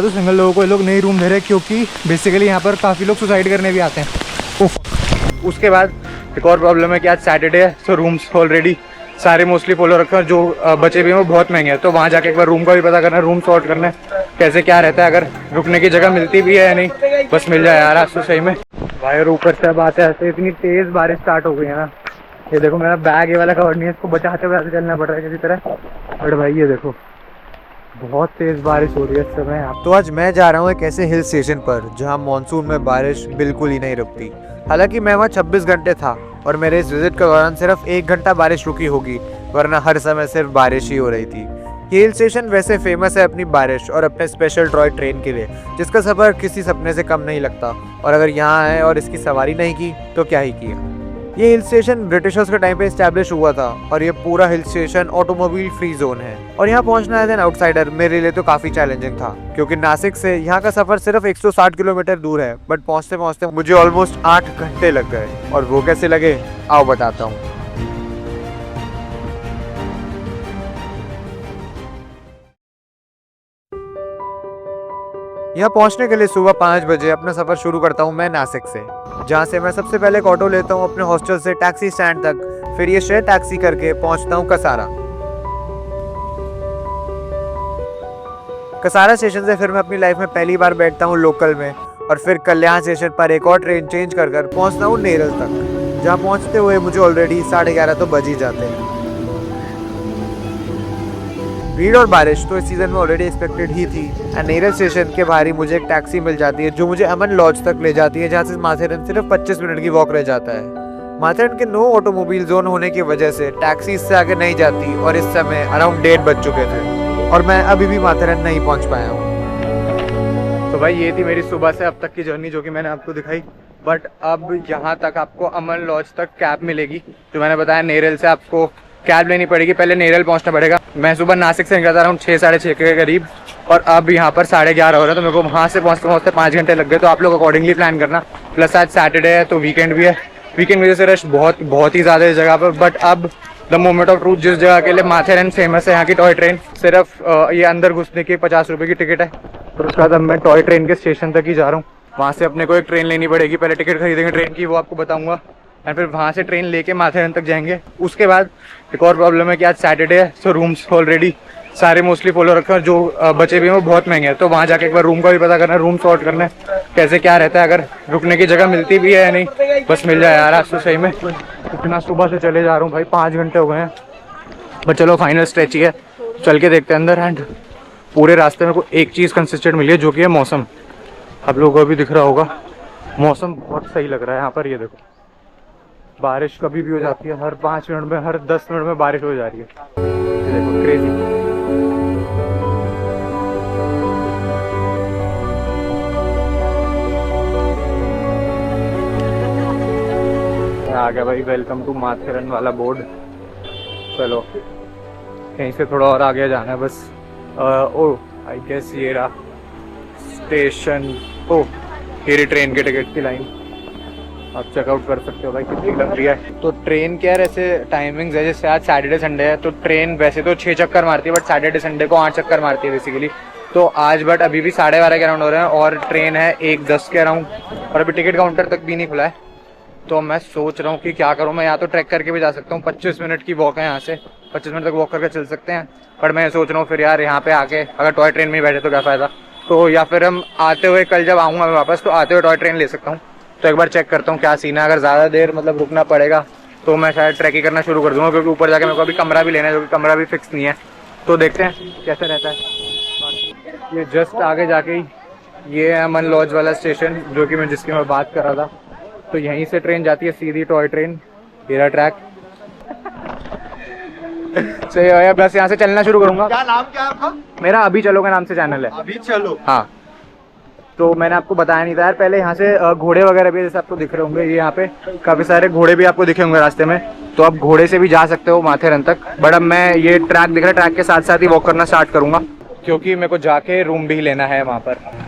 तो सिंगल लोगों को ये लोग नई रूम दे रहे हैं क्योंकि बेसिकली यहाँ पर काफ़ी लोग सुसाइड करने भी आते हैं। उसके बाद एक और प्रॉब्लम है कि आज सैटरडे है, तो रूम्स ऑलरेडी सारे मोस्टली फॉलो रखे हैं, जो बचे भी हैं वो बहुत महंगे हैं। तो वहाँ जाके एक बार रूम का भी पता करना है, रूम सॉर्ट करना है कैसे क्या रहता है, अगर रुकने की जगह मिलती भी है या नहीं, बस मिल जाए यार आज तो सही में। भाई और ऊपर से अब आते आते इतनी तेज़ बारिश स्टार्ट हो गई है ना, ये देखो मेरा बैग ये वाला कवर नहीं है, इसको बचाते हुए चलना पड़ रहा है किसी तरह। बट भाई ये देखो बहुत तेज बारिश हो रही है इस समय। तो आज मैं जा रहा हूँ एक ऐसे हिल स्टेशन पर जहाँ मानसून में बारिश बिल्कुल ही नहीं रुकती। हालांकि मैं वहाँ 26 घंटे था और मेरे इस विजिट के दौरान सिर्फ 1 घंटा बारिश रुकी होगी, वरना हर समय सिर्फ बारिश ही हो रही थी। ये हिल स्टेशन वैसे फेमस है अपनी बारिश और अपने स्पेशल टॉय ट्रेन के लिए, जिसका सफर किसी सपने से कम नहीं लगता। और अगर यहाँ आए और इसकी सवारी नहीं की तो क्या ही किया। ये हिल स्टेशन ब्रिटिशर्स के टाइम पे इस्टेब्लिश हुआ था और ये पूरा hill station automobile free zone है। और यहाँ पहुँचना एज एन आउटसाइडर मेरे लिए तो काफी चैलेंजिंग था, क्योंकि नासिक से यहाँ का सफर सिर्फ 160 किलोमीटर दूर है, बट पहुँचते पहुँचते मुझे ऑलमोस्ट 8 घंटे लग गए। और वो कैसे लगे आओ बताता हूँ। यहाँ पहुँचने के लिए सुबह 5 बजे अपना सफर शुरू करता हूँ मैं नासिक से, जहाँ से मैं सबसे पहले एक ऑटो लेता हूँ अपने हॉस्टल से टैक्सी स्टैंड तक, फिर ये शेयर टैक्सी करके पहुँचता हूँ कसारा। कसारा स्टेशन से फिर मैं अपनी लाइफ में पहली बार बैठता हूँ लोकल में, और फिर कल्याण स्टेशन पर एक और ट्रेन चेंज कर पहुँचता हूँ नेरल तक, जहाँ पहुँचते हुए मुझे ऑलरेडी 11:30 तो बज ही जाते हैं। भीड़ और बारिश तो इस सीजन में ऑलरेडी एक्सपेक्टेड ही थी। एंड नेरल स्टेशन के बाहर ही मुझे एक टैक्सी मिल जाती है जो मुझे अमन लॉज तक ले जाती है, जहाँ से माथेरन सिर्फ 25 मिनट की वॉक रह जाता है। माथेरन के नो ऑटोमोबाइल जोन होने की वजह से टैक्सी इससे आगे नहीं जाती और इस समय अराउंड 1:30 बज चुके थे और मैं अभी भी माथेरन नहीं पहुँच पाया हूँ। तो भाई ये थी मेरी सुबह से अब तक की जर्नी जो कि मैंने आपको दिखाई। बट अब यहाँ तक आपको अमन लॉज तक कैब मिलेगी, जो मैंने बताया नेरल से आपको कैब लेनी पड़ेगी, पहले नेरल पहुंचना पड़ेगा। मैं सुबह नासिक से निकला था अराउंड 6 साढ़े 6 के करीब, और अब यहाँ पर 11:30 हो रहा है, तो मेरे को वहाँ से पहुँचते पहुँचते 5 घंटे लग गए। तो आप लोग अकॉर्डिंगली प्लान करना। प्लस आज सैटरडे है तो वीकेंड भी है, वीकेंड की वजह से रश बहुत ही ज़्यादा है इस जगह पर। बट अब द मोमेंट ऑफ ट्रूथ, जिस जगह के लिए माथेरन फेमस है, यहाँ की टॉय ट्रेन, सिर्फ ये अंदर घुसने की 50 रुपये की टिकट है। तो उसके बाद अब मैं टॉय ट्रेन के स्टेशन तक ही जा रहा हूँ। वहाँ से अपने को एक ट्रेन लेनी पड़ेगी, पहले टिकट खरीदेंगे ट्रेन की, वो आपको बताऊँगा, एंड फिर वहाँ से ट्रेन लेके माथेरन तक जाएंगे। उसके बाद एक और प्रॉब्लम है कि आज सैटरडे है, तो रूम्स ऑलरेडी सारे मोस्टली फॉलो रखे हैं, जो बचे भी हैं वो बहुत महंगे हैं। तो वहाँ जाके एक बार रूम का भी पता करना है, रूम सॉर्ट करना है कैसे क्या रहता है, अगर रुकने की जगह मिलती भी है या नहीं, बस मिल जाए यार आज तो सही में। इतना सुबह से चले जा रहा हूँ भाई, 5 घंटे हो गए हैं। बट चलो फाइनल स्ट्रेच ही है, चल के देखते हैं अंदर। एंड पूरे रास्ते में को एक चीज़ कंसिस्टेंट मिली है, जो कि है मौसम। आप लोगों को भी दिख रहा होगा मौसम बहुत सही लग रहा है यहाँ पर। ये देखो बारिश कभी भी हो जाती है, हर 5 मिनट में, हर 10 मिनट में बारिश हो जा रही है। ये देखो क्रेजी। आ गया भाई वेलकम टू माथेरन वाला बोर्ड। चलो यहीं से थोड़ा और आगे जाना है बस। ओ आई गेस ये रहा स्टेशन। ओ ये रही ट्रेन के टिकट की लाइन, आप चेकआउट कर सकते हो भाई कितनी लंबी है। तो ट्रेन के यार ऐसे टाइमिंग्स है, जैसे आज सैटरडे संडे है तो ट्रेन वैसे तो 6 चक्कर मारती है, बट सैटरडे संडे को 8 चक्कर मारती है बेसिकली। तो आज बट अभी भी 12:30 के अराउंड हो रहे हैं, और ट्रेन है 1:10 के अराउंड, और अभी टिकट काउंटर तक भी नहीं खुला है। तो मैं सोच रहा हूँ कि क्या करूँ। मैं यहाँ तो ट्रैक करके भी जा सकता हूँ, 25 मिनट की वॉक है यहाँ से, 25 मिनट तक वॉक करके चल सकते हैं। पर मैं सोच रहा हूँ फिर यार यहाँ पे आके अगर टॉय ट्रेन में ही बैठे तो क्या फ़ायदा। तो या फिर हम आते हुए कल जब आऊँगा मैं वापस, तो आते हुए टॉय ट्रेन ले सकता हूँ। तो एक बार चेक करता हूँ क्या सीन है। अगर ज़्यादा देर मतलब रुकना पड़ेगा तो मैं शायद ट्रैकिंग करना शुरू कर दूँगा, क्योंकि ऊपर जाके मेरे को अभी कमरा भी लेना है, जो कि कमरा भी फिक्स नहीं है। तो देखते हैं कैसा रहता है। ये जस्ट आगे जाके ही ये है अमन लॉज वाला स्टेशन, जो कि मैं जिसकी मैं बात कर रहा था। तो यहीं से ट्रेन जाती है सीधी टॉय ट्रेन, मेरा ट्रैक। सही है, बस यहाँ से चलना शुरू करूँगा। क्या नाम क्या है आपका? मेरा अभी चलो के नाम से चैनल है। अभी चलो। हाँ, तो मैंने आपको बताया नहीं था यार पहले, यहाँ से घोड़े वगैरह भी जैसे आपको दिख रहे होंगे, ये यहाँ पे काफ़ी सारे घोड़े भी आपको दिखे होंगे रास्ते में। तो आप घोड़े से भी जा सकते हो माथेरन तक। बट अब मैं ये ट्रैक दिख रहा है, ट्रैक के साथ साथ ही वॉक करना स्टार्ट करूँगा, क्योंकि मेरे को जाके रूम भी लेना है वहाँ पर।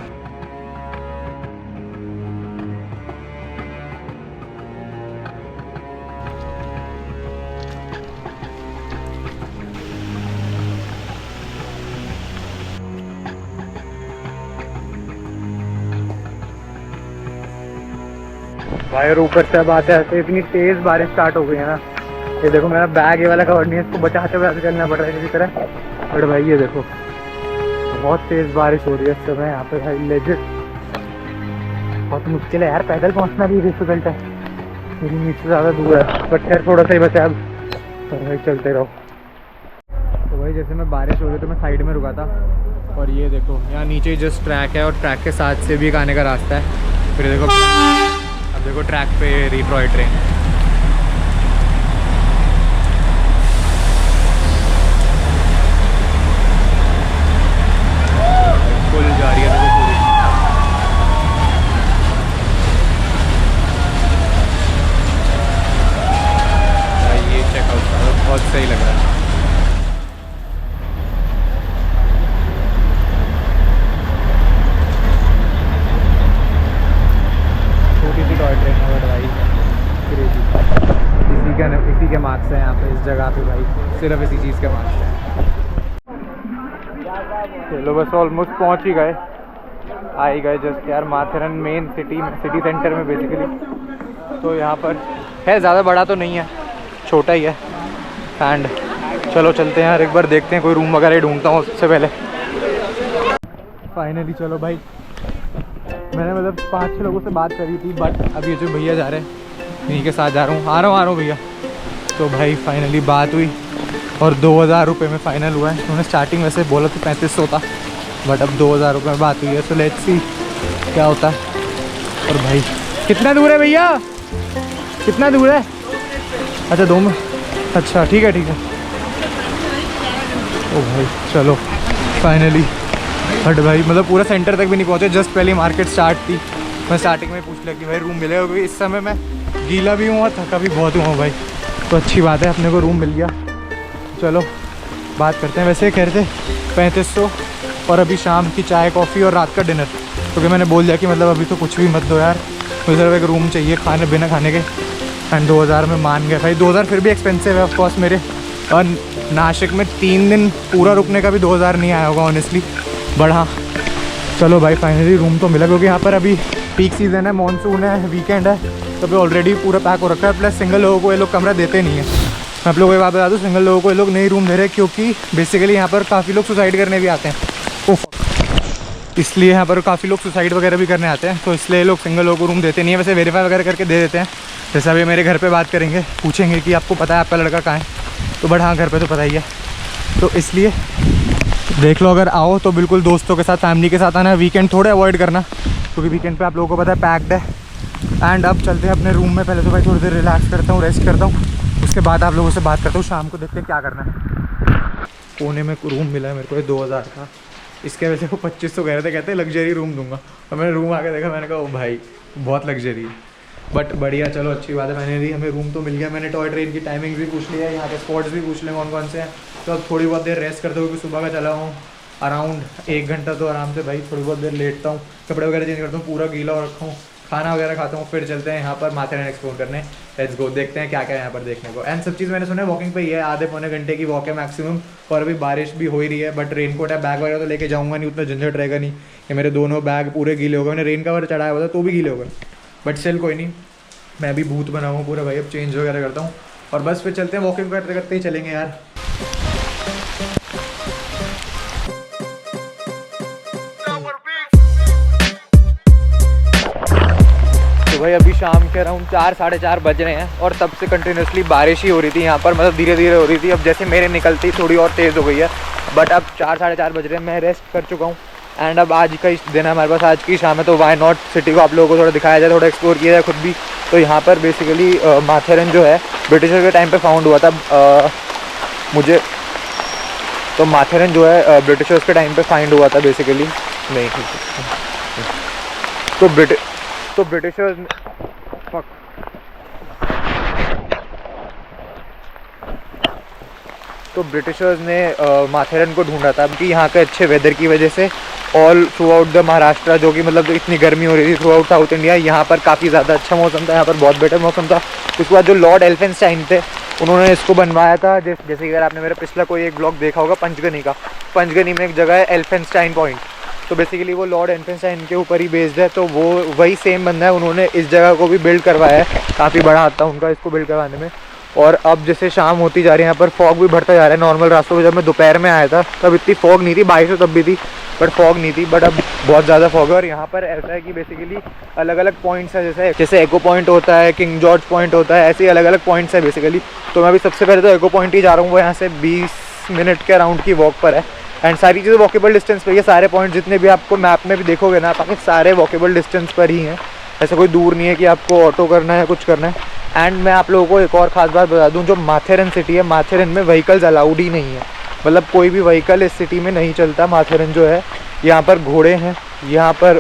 भाई और ऊपर से अब आते आते इतनी तेज बारिश स्टार्ट हो गई है ना। ये देखो मेरा बैग ये वाला कवर नहीं है, इसको बचाते हुए चलना पड़ रहा है किसी तरह। बट भाई ये देखो बहुत तेज बारिश हो रही है इस समय यहाँ पे भाई, लेजिट बहुत मुश्किल है यार, पैदल पहुँचना भी डिफिकल्ट है, मेरी नीचे ज़्यादा दूर है। बट खैर थोड़ा सा ही बचा अब, तो भाई चलते रहो। तो भाई जैसे मैं बारिश हो रही तो मैं साइड में रुका था, और ये देखो यहाँ नीचे जस्ट ट्रैक है, और ट्रैक के साथ से भी एक आने का रास्ता है। फिर देखो अब देखो ट्रैक पे रिट्रॉय ट्रेन, फुल जा रही है देखो पूरी। भाई ये चेकआउट बहुत सही लग रहा है। इसी के मार्क्स हैं यहाँ पे, इस जगह पे भाई सिर्फ इसी चीज़ के मार्क्स हैं। चलो बस ऑलमोस्ट पहुँच ही गए, आ ही गए जस्ट यार माथेरन मेन सिटी सेंटर में बेसिकली। तो यहाँ पर है, ज़्यादा बड़ा तो नहीं है, छोटा ही है। एंड चलो चलते हैं यार, एक बार देखते हैं कोई रूम वगैरह ढूंढता हूँ उससे पहले। फाइनली चलो भाई, मैंने मतलब 5-6 लोगों से बात करी थी, बट अब ये जो भैया जा रहे हैं इन्हीं के साथ जा रहा हूँ, आ रहा हूँ भैया। तो भाई फाइनली बात हुई और 2000 रुपये में फ़ाइनल हुआ है। उन्होंने स्टार्टिंग वैसे बोला था 3500 था, बट अब 2000 रुपये में बात हुई है। तो लेट्स सी क्या होता है। और भाई कितना दूर है भैया, कितना दूर है? अच्छा 2 में, अच्छा ठीक है ठीक है। ओ भाई चलो फाइनली, बट भाई मतलब पूरा सेंटर तक भी नहीं पहुँचे, जस्ट पहले मार्केट स्टार्ट थी। मैं स्टार्टिंग में पूछ लिया कि भाई रूम मिलेगा, क्योंकि इस समय मैं गीला भी हूँ और थका भी बहुत हुआ हूँ भाई। तो अच्छी बात है अपने को रूम मिल गया। चलो बात करते हैं। वैसे कह रहे थे 3500, और अभी शाम की चाय कॉफ़ी और रात का डिनर, क्योंकि मैंने बोल दिया कि मतलब अभी तो कुछ भी मत दो यार, मुझे सिर्फ एक रूम चाहिए खाने बिना खाने के। एंड 2000 में मान गए भाई। 2000 फिर भी एक्सपेंसिव है ऑफकोर्स मेरे, और नासिक में 3 दिन पूरा रुकने का भी 2000 नहीं आया होगा ऑनेस्टली। बट हाँ चलो भाई फाइनली रूम तो मिला, क्योंकि यहाँ पर अभी पीक सीज़न है, मॉनसून है, वीकेंड है, तो भी ऑलरेडी पूरा पैक हो रखा है। प्लस सिंगल लोगों को ये लोग कमरा देते नहीं है। मैं आप लोगों को ये बात बता दूँ, सिंगल लोगों को ये लोग नहीं रूम दे रहे, क्योंकि बेसिकली यहाँ पर काफ़ी लोग सुसाइड करने भी आते हैं, इसलिए यहाँ पर काफ़ी लोग सुसाइड वगैरह भी करने आते हैं। तो इसलिए लोग सिंगल लोगों को रूम देते नहीं है। वैसे वेरीफाई वगैरह करके दे देते हैं। जैसे अभी मेरे घर पे बात करेंगे, पूछेंगे कि आपको पता है आपका लड़का कहाँ है, तो बट हाँ घर पे तो पता ही है। तो इसलिए देख लो, अगर आओ तो बिल्कुल दोस्तों के साथ, फैमिली के साथ आना। वीकेंड थोड़े अवॉइड करना, क्योंकि वीकेंड पे आप लोगों को पता है पैक्ड है। एंड अब चलते हैं अपने रूम में। पहले तो भाई थोड़ी देर रिलैक्स करता हूँ, रेस्ट करता हूँ, उसके बाद आप लोगों से बात करता हूँ। शाम को देखते हैं क्या करना है। कोने में रूम मिला है मेरे को, 2000 का। इसके वजह से वो 2500 कह रहे थे, कहते लग्जरी रूम दूंगा, और मैंने रूम आके देखा, मैंने कहा ओ भाई बहुत लग्जरी है। बट बढ़िया, चलो अच्छी बात है, फाइनली हमें रूम तो मिल गया। मैंने टॉय ट्रेन की टाइमिंग भी पूछ लिया है, यहाँ के स्पॉट्स भी पूछ लें कौन कौन से हैं। तो अब थोड़ी बहुत देर रेस्ट करते हुए, क्योंकि सुबह का चला हूँ अराउंड 1 घंटा, तो आराम से भाई थोड़ी बहुत देर लेटता हूँ, कपड़े वगैरह चेंज करता हूँ, पूरा गीला और रखा हूँ, खाना वगैरह खाता हूँ, फिर चलते हैं यहाँ पर माथेरन एक्सप्लोर करने। लेट्स गो, देखते हैं क्या क्या है यहाँ पर देखने को। एंड सब चीज़ मैंने सुना है वॉकिंग पे ही है, आधे पौने घंटे की वॉक है मैक्सिमम। और अभी बारिश भी हो ही रही है, बट रेनकोट है, बैग वगैरह तो लेके जाऊँगा नहीं, उतना झंझट रहेगा नहीं कि मेरे दोनों बैग पूरे गीले हो गए। मैंने रेन कवर चढ़ाया हुआ था तो भी गीले हो गए, बट स्टिल कोई नहीं, मैं भी भूत बना हूँ पूरा भाई। अब चेंज वगैरह करता हूँ और बस फिर चलते हैं, वॉकिंग करते करते ही चलेंगे यार। तो भाई अभी शाम के अराउंड 4-4:30 बज रहे हैं, और तब से कंटिन्यूसली बारिश ही हो रही थी यहाँ पर, मतलब धीरे धीरे हो रही थी। अब जैसे मेरे निकलती थोड़ी और तेज़ हो गई है, बट अब 4-4:30 बज रहे हैं, मैं रेस्ट कर चुका हूँ। एंड अब आज का दिन है हमारे पास, आज की शाम है, तो वाई नॉट सिटी को आप लोगों को थोड़ा दिखाया जाए, थोड़ा एक्सप्लोर किया जाए खुद भी। तो यहाँ पर बेसिकली माथेरन जो है ब्रिटिशर के टाइम पे फाउंड हुआ था। मुझे तो माथेरन जो है ब्रिटिशर्स के टाइम पे फाइंड हुआ था बेसिकली। नहीं तो ब्रिटिशर्स ने माथेरन को ढूंढा था, क्योंकि यहाँ के अच्छे वेदर की वजह से all through out the Maharashtra, जो कि मतलब इतनी गर्मी हो रही थी थ्रू आउट साउथ इंडिया, यहाँ पर काफ़ी ज़्यादा अच्छा मौसम था, यहाँ पर बहुत बेटर मौसम था। उसके बाद जो लॉर्ड एल्फिंस्टाइन थे, उन्होंने इसको बनवाया था। जैसे कि अगर आपने मेरा पिछला कोई एक ब्लॉग देखा होगा पंचगनी का, पंचगनी में एक जगह है एल्फिंस्टाइन पॉइंट, तो बेसिकली वो लॉर्ड एल्फिंस्टाइन के ऊपर ही बेस्ड है, तो वो वही सेम बंदा है, उन्होंने इस जगह को भी बिल्ड करवाया है। काफ़ी बड़ा हाथ था उनका इसको बिल्ड करवाने में। और अब जैसे शाम होती जा रही है यहाँ पर फॉग भी बढ़ता जा रहा है। नॉर्मल रास्तों में जब मैं दोपहर में आया था तब इतनी फॉग नहीं थी, बारिश तब भी थी बट फॉग नहीं थी, बट अब बहुत ज़्यादा फॉग है। और यहाँ पर ऐसा है कि बेसिकली अलग अलग पॉइंट्स है, जैसे एको पॉइंट होता है, किंग जॉर्ज पॉइंट होता है, ऐसे ही अलग अलग पॉइंट्स है बेसिकली। तो मैं अभी सबसे पहले तो एको पॉइंट ही जा रहा हूँ, वो यहाँ से 20 मिनट के अराउंड की वॉक पर है। एंड सारी चीज़ें वॉकेबल डिस्टेंस पर, ये सारे पॉइंट जितने भी आपको मैप में भी देखोगे ना, आप सारे वॉकेबल डिस्टेंस पर ही हैं। ऐसा कोई दूर नहीं है कि आपको ऑटो करना है या कुछ करना है। एंड मैं आप लोगों को एक और ख़ास बात बता दूं, जो माथेरन सिटी है, माथेरन में व्हीकल्स अलाउड ही नहीं है, मतलब कोई भी व्हीकल इस सिटी में नहीं चलता। माथेरन जो है, यहाँ पर घोड़े हैं, यहाँ पर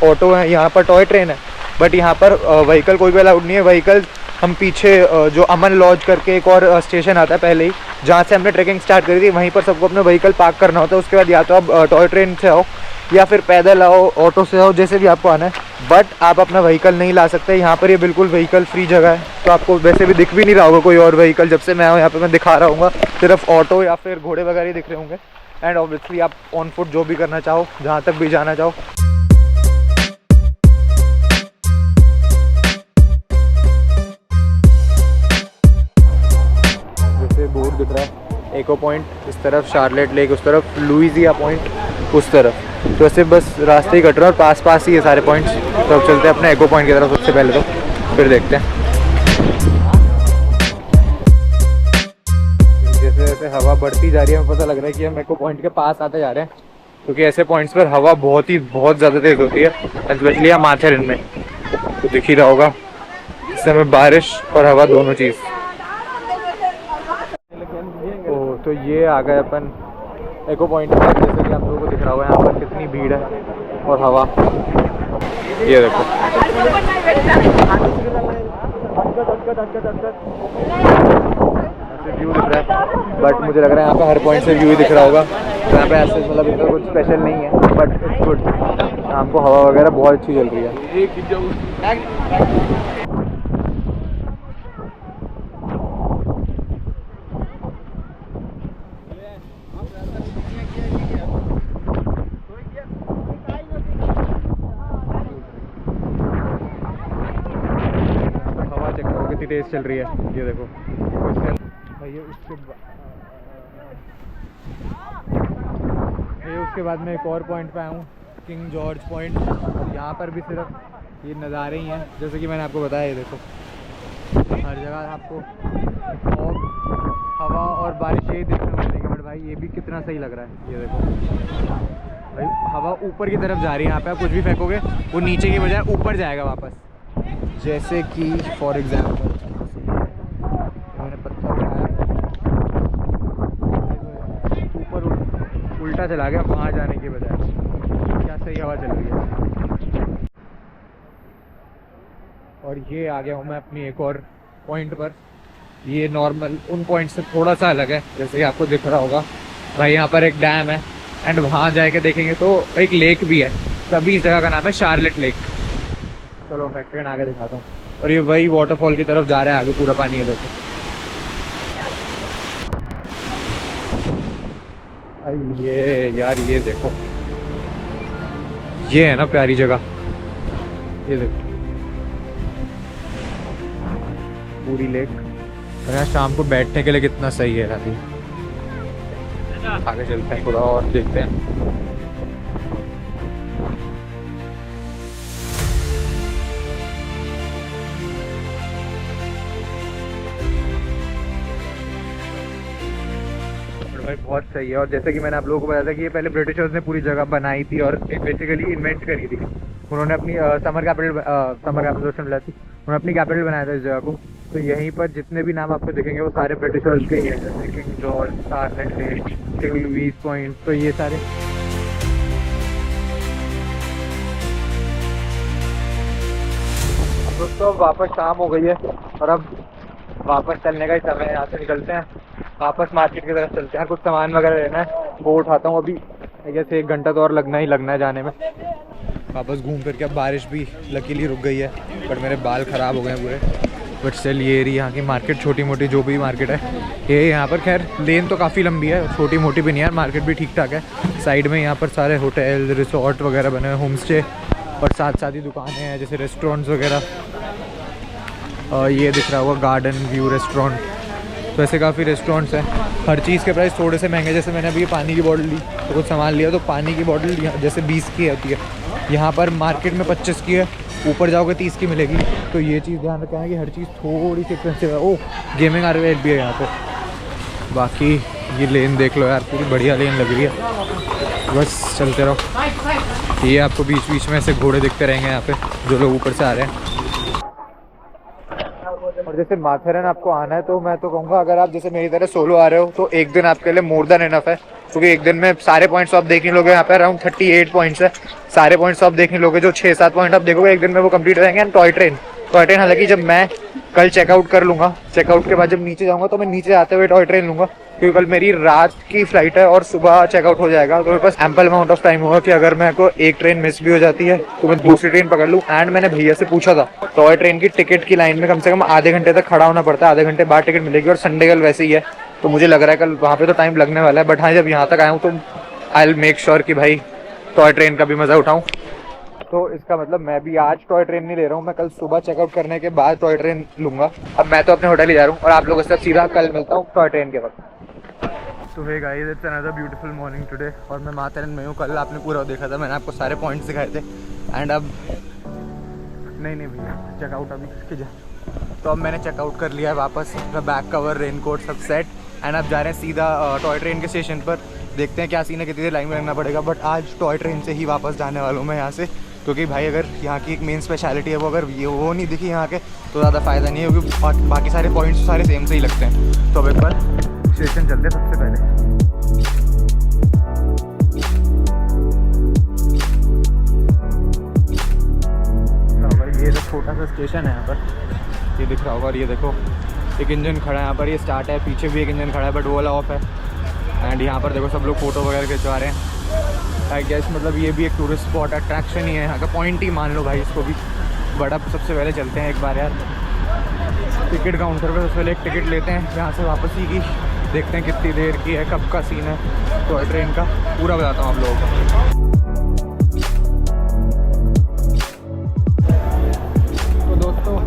ऑटो हैं, यहाँ पर टॉय ट्रेन है, बट यहाँ पर व्हीकल कोई भी अलाउड नहीं है। व्हीकल हम पीछे जो अमन लॉज करके एक और स्टेशन आता है पहले ही, जहाँ से हमने ट्रैकिंग स्टार्ट करी थी, वहीं पर सबको अपना व्हीकल पार्क करना होता है। उसके बाद या तो आप टॉय ट्रेन से आओ या फिर पैदल आओ, ऑटो से आओ, जैसे भी आपको आना है, बट आप अपना व्हीकल नहीं ला सकते। यहाँ पर ये बिल्कुल व्हीकल फ्री जगह है, तो आपको वैसे भी दिख भी नहीं रहा होगा कोई और व्हीकल। जब से मैं आऊँ यहाँ पे मैं दिखा रहा हूँ, सिर्फ ऑटो या फिर घोड़े वगैरह ही दिख रहे होंगे। एंड ऑब्वियसली आप ऑन फुट जो भी करना चाहो, जहाँ तक भी जाना चाहो। जैसे बोर्ड दिख रहा है, एको पॉइंट इस तरफ, शार्लेट लेक उस तरफ, लुइजिया पॉइंट उस तरफ, तो ऐसे बस रास्ते ही कट रहा है और पास पास ही ये सारे पॉइंट्स। तो अब चलते हैं अपने एको पॉइंट की तरफ सबसे पहले, तो फिर देखते हैं। जैसे जैसे हवा बढ़ती जा रही है, हमें पता लग रहा है कि हम एको पॉइंट के पास आते जा रहे हैं, क्योंकि ऐसे पॉइंट्स पर हवा बहुत ज़्यादा तेज़ होती है, स्पेशली यहाँ माथेरन में। तो दिख ही रहा होगा इस समय बारिश और हवा दोनों चीज़। तो ये आ गए अपन एको पॉइंट में। जैसे कि आप लोगों को दिख रहा होगा यहाँ पर कितनी भीड़ है और हवा, ये देखो। ऐसे व्यू दिख रहा है, बट मुझे लग रहा है यहाँ पे हर पॉइंट से व्यू ही दिख रहा होगा। तो यहाँ पे ऐसे मतलब इतना कुछ स्पेशल नहीं है, बट इट्स गुड। शाम को हवा वगैरह बहुत अच्छी चल रही है। तेज चल रही है, ये देखो। उसके बाद मैं एक और पॉइंट पे आया हूँ, किंग जॉर्ज पॉइंट। यहाँ पर भी सिर्फ ये नज़ारे ही हैं, जैसे कि मैंने आपको बताया। ये देखो हर जगह आपको फॉग, हवा और बारिश यही देखने को मिलेगी। बट भाई ये भी कितना सही लग रहा है, ये देखो भाई हवा ऊपर की तरफ जा रही है। यहाँ पे आप कुछ भी फेंकोगे वो नीचे की बजाय ऊपर जाएगा वापस। जैसे कि फॉर एग्जाम्पल मैंने पत्थर उठाया, ऊपर उल्टा चला गया वहाँ जाने की बजाय। क्या सही हवा चल रही है। और ये आ गया हूँ मैं अपनी एक और पॉइंट पर। ये नॉर्मल उन पॉइंट से थोड़ा सा अलग है, जैसे कि आपको दिख रहा होगा भाई यहाँ पर एक डैम है, एंड वहाँ जाके देखेंगे तो एक लेक भी है। तभी इस जगह का नाम है शार्लेट लेक। चलो फैक्ट्री आगे दिखाता हूँ। और ये वही वाटरफॉल की तरफ जा रहा है, आगे पूरा पानी है। देखो ये यार, ये देखो, ये है ना प्यारी जगह। ये देखो पूरी लेक, और यहाँ शाम को बैठने के लिए कितना सही है। अभी आगे चलते हैं थोड़ा और देखते हैं। भाई बहुत सही है। और जैसे कि मैंने आप लोगों को बताया था कि ये पहले ब्रिटिशर्स ने पूरी जगह बनाई थी और बेसिकली इन्वेंट करी थी। उन्होंने अपनी समर कैपिटल बनाती, उन्होंने अपनी कैपिटल बनाया था इस जगह को। तो यहीं पर जितने भी नाम आपको दिखेंगे वो सारे ब्रिटिशर्स के ही हैं, जैसे King George, Charlotte Lake, King Louis Point. तो ये सारे दोस्तों वापस शाम हो गई है और अब वापस चलने का ही समय है। यहाँ से निकलते हैं, वापस मार्केट की तरफ चलते हैं। कुछ सामान वगैरह लेना है, वो उठाता हूँ। अभी जैसे 1 घंटा तो और लगना है जाने में। वापस घूम फिर के अब बारिश भी लकीली रुक गई है, बट मेरे बाल ख़राब हो गए पूरे। बट स्टिल ये रही यहाँ की मार्केट, छोटी मोटी जो भी मार्केट है ये यहाँ पर। खैर लेन तो काफ़ी लंबी है, छोटी मोटी भी नहीं है, मार्केट भी ठीक ठाक है। साइड में यहाँ पर सारे होटल रिसोर्ट वगैरह बने हुए, होम स्टे, और साथ साथ ही दुकानें हैं जैसे रेस्टोरेंट्स वगैरह। और ये दिख रहा होगा गार्डन व्यू रेस्टोरेंट। तो ऐसे काफ़ी रेस्टोरेंट्स हैं। हर चीज़ के प्राइस थोड़े से महंगे, जैसे मैंने अभी पानी की बॉटल ली तो कुछ सामान लिया तो पानी की बॉटल जैसे 20 की होती है, यहाँ पर मार्केट में 25 की है, ऊपर जाओगे 30 की मिलेगी। तो ये चीज़ ध्यान रखना है कि हर चीज़ थोड़ी सी एक्सपेंसिव है। ओह गेमिंग आर्केड भी है यहाँ पे। बाकी ये लेन देख लो यार, पूरी बढ़िया लेन लग रही है, बस चलते रहो। ये आपको बीच बीच में ऐसे घोड़े दिखते रहेंगे यहाँ पे, जो लोग ऊपर से आ रहे हैं। और जैसे माथेरन आपको आना है तो मैं तो कहूँगा अगर आप जैसे मेरी तरह सोलो आ रहे हो तो एक दिन आपके लिए मोर देन इनफ है, क्योंकि एक दिन में सारे पॉइंट्स आप देख नहीं लोगे। यहाँ पे अराउंड 38 पॉइंट्स है, सारे पॉइंट्स आप देख नहीं लोगे। जो 6-7 पॉइंट आप देखोगे एक दिन में वो कंप्लीट हो जाएंगे। एंड टॉय ट्रेन हालांकि जब मैं कल चेकआउट कर लूँगा, चेकआउट के बाद जब नीचे जाऊँगा तो मैं नीचे आते हुए टॉय ट्रेन लूँगा, क्योंकि कल मेरी रात की फ्लाइट है और सुबह चेकआउट हो जाएगा। तो मेरे पास एम्पल अमाउंट ऑफ टाइम होगा कि अगर मेरे को एक ट्रेन मिस भी हो जाती है तो मैं दूसरी ट्रेन पकड़ लूँ। एंड मैंने भैया से पूछा था, टॉय ट्रेन की टिकट की लाइन में कम से कम आधे घंटे तक खड़ा होना पड़ता है, आधे घंटे बाद टिकट मिलेगी। और संडे कल वैसे ही है, तो मुझे लग रहा है कल वहाँ पे तो टाइम लगने वाला है। बट हाँ, जब यहाँ तक आया हूँ तो आई विल मेक श्योर कि भाई टॉय ट्रेन का भी मज़ा उठाऊँ। तो इसका मतलब मैं भी आज टॉय ट्रेन नहीं ले रहा हूँ, मैं कल सुबह चेकआउट करने के बाद टॉय ट्रेन लूँगा। अब मैं तो अपने होटल ही जा रहा हूँ और आप लोगों से सीधा कल मिलता हूँ टॉय ट्रेन के वक्त। तो hey guys, it's another beautiful morning today. और मैं माथेरन में हूँ। कल आपने पूरा देखा था, मैंने आपको सारे पॉइंट्स दिखाए थे। एंड अब नहीं भैया चेकआउट अभी के जा। तो अब मैंने चेकआउट कर लिया है वापस, बैक कवर रेनकोट सब सेट। एंड अब जा रहे हैं सीधा टॉय ट्रेन के स्टेशन पर। देखते हैं क्या सीन है, कितनी देर लाइन में लगना पड़ेगा। बट आज टॉय ट्रेन से ही वापस जाने वाला हूँ मैं यहाँ से, क्योंकि भाई अगर यहाँ की एक मेन स्पेशलिटी है वो अगर ये वो नहीं दिखी यहाँ के तो ज़्यादा फ़ायदा नहीं है, क्योंकि बाकी सारे पॉइंट्स सारे सेम से ही लगते हैं। तो अब एक बार स्टेशन चलते हैं सबसे पहले। ये तो छोटा सा स्टेशन है यहाँ पर, ये दिख रहा होगा। और ये देखो एक इंजन खड़ा है यहाँ पर, ये स्टार्ट है, पीछे भी एक इंजन खड़ा है बट वो वाला ऑफ है। एंड यहाँ पर देखो सब लोग फ़ोटो वगैरह खिंचवा रहे हैं। आई गेस मतलब ये भी एक टूरिस्ट स्पॉट अट्रैक्शन ही है, यहाँ का पॉइंट ही मान लो भाई इसको भी। बट अब सबसे पहले चलते हैं एक बार यार टिकट काउंटर पर, सबसे पहले एक टिकट लेते हैं यहाँ से वापस ही की। देखते हैं कितनी देर की है, कब का सीन है टॉय ट्रेन का, पूरा बताता हूँ आप लोगों को। तो दोस्तों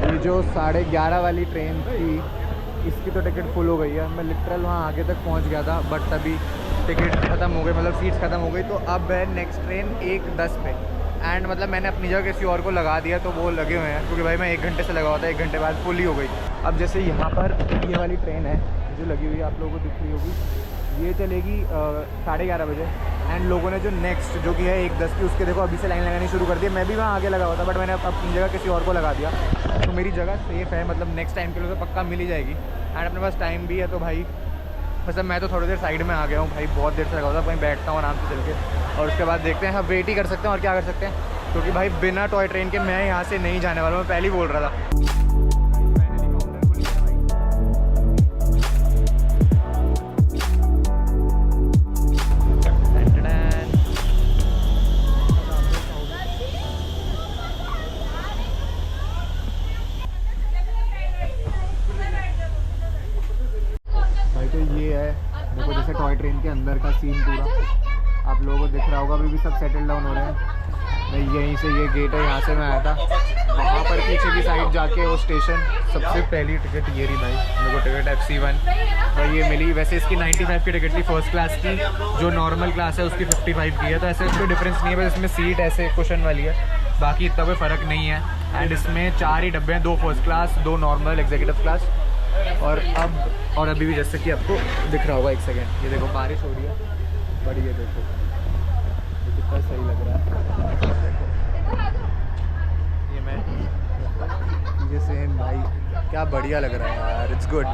ये जो 11:30 वाली ट्रेन थी इसकी तो टिकट फुल हो गई है। मैं लिटरल वहाँ आगे तक पहुँच गया था बट तभी टिकट ख़त्म हो गई, मतलब सीट्स ख़त्म हो गई। तो अब है नेक्स्ट ट्रेन 1:10 पे। एंड मतलब मैंने अपनी जगह किसी और को लगा दिया तो वो लगे हुए हैं, क्योंकि भाई मैं 1 घंटे से लगा हुआ था, 1 घंटे बाद फुल ही हो गई। अब जैसे यहाँ पर ये वाली ट्रेन है जो लगी हुई है, आप लोगों को दिख रही होगी, ये चलेगी 11:30 बजे। एंड लोगों ने जो नेक्स्ट जो कि है 1:10 की, उसके देखो अभी से लाइन लगानी शुरू कर दी है। मैं भी वहाँ आगे लगा हुआ था बट मैंने अपनी जगह किसी और को लगा दिया, तो मेरी जगह सेफ़ है, मतलब नेक्स्ट टाइम के लिए तो पक्का मिल ही जाएगी। एंड अपने पास टाइम भी है तो भाई मतलब मैं तो थोड़ी देर साइड में आ गया हूँ भाई, बहुत देर से लगा हुआ था, कहीं बैठता हूँ आराम से चल के और उसके बाद देखते हैं। हाँ वेट ही कर सकते हैं और क्या कर सकते हैं, क्योंकि भाई बिना टॉय ट्रेन के मैं यहाँ से नहीं जाने वाला हूँ, मैं पहले ही बोल रहा था। भाई तो ये है देखो, जैसे टॉय ट्रेन के अंदर का सीन पूरा आप लोगों को दिख रहा होगा। अभी भी सब सेटल डाउन हो रहे हैं। मैं यहीं से, ये गेट है, यहाँ से मैं आया था, वहाँ पर पीछे की साइड जाके वो स्टेशन। सबसे पहली टिकट ये रही भाई, मेरे को टिकट FC1 भाई ये मिली। वैसे इसकी 95 की टिकट थी फर्स्ट क्लास की, जो नॉर्मल क्लास है उसकी 55 की है। तो ऐसे कोई डिफरेंस नहीं है, बस इसमें सीट ऐसे कुशन वाली है, बाकी इतना कोई फ़र्क नहीं है। एंड इसमें 4 ही डब्बे हैं, 2 first class, 2 normal executive class. और अभी भी जैसे कि आपको दिख रहा होगा, एक सेकेंड, ये देखो बारिश हो रही है बड़ी, ये देखो ये कितना सही लग रहा है। ये मैं ये सेम भाई, क्या बढ़िया लग रहा है यार, इट्स गुड।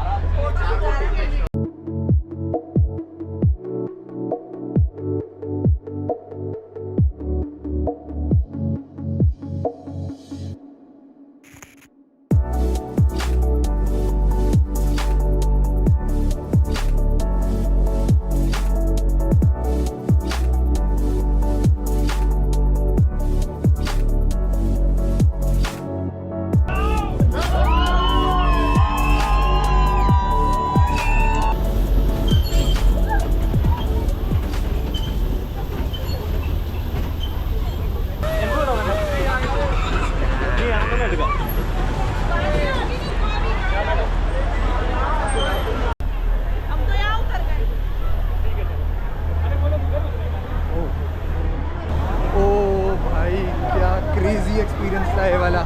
क्रेजी एक्सपीरियंस था ये वाला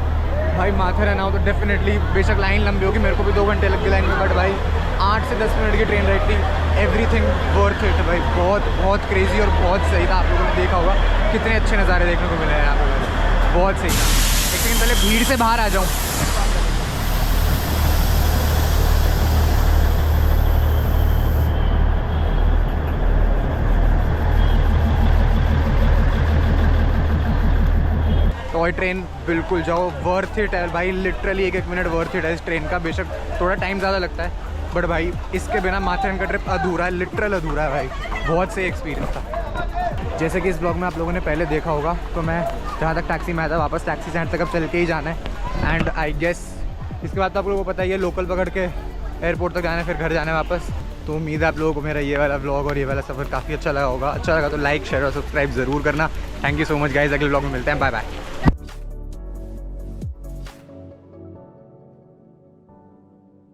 भाई। माथेरान आओ तो डेफिनेटली, बेशक लाइन लंबी होगी, मेरे को भी 2 घंटे लग गए लाइन में, बट भाई 8 से 10 मिनट की ट्रेन राइड थी। एवरीथिंग वर्थ इट भाई, बहुत बहुत क्रेजी और बहुत सही था। आप लोगों ने देखा होगा कितने अच्छे नज़ारे देखने को मिले हैं यहाँ पे, बहुत सही था। एक सेकंड पहले भीड़ से बाहर आ जाऊँ। टॉय ट्रेन बिल्कुल जाओ, वर्थ इट है भाई, लिटरली 1-1 मिनट वर्थ इट है इस ट्रेन का। बेशक थोड़ा टाइम ज़्यादा लगता है, बट भाई इसके बिना माथेरान का ट्रिप अधूरा है, लिटरल अधूरा है भाई। बहुत सही एक्सपीरियंस था। जैसे कि इस ब्लॉग में आप लोगों ने पहले देखा होगा, तो मैं जहाँ तक टैक्सी में आया था, वापस टैक्सी स्टैंड तक अब चल के ही जाना है। एंड आई गेस इसके बाद तो आप लोगों को पता ही है, लोकल पकड़ के एयरपोर्ट तक जाना है, फिर घर जाना है वापस। तो उम्मीद है आप लोगों को मेरा ये वाला ब्लॉग और ये वाला सफ़र काफ़ी अच्छा लगा होगा। अच्छा लगा तो लाइक शेयर और सब्सक्राइब ज़रूर करना। Thank you so much guys, अगले ब्लॉग में मिलते हैं, बाय बाय।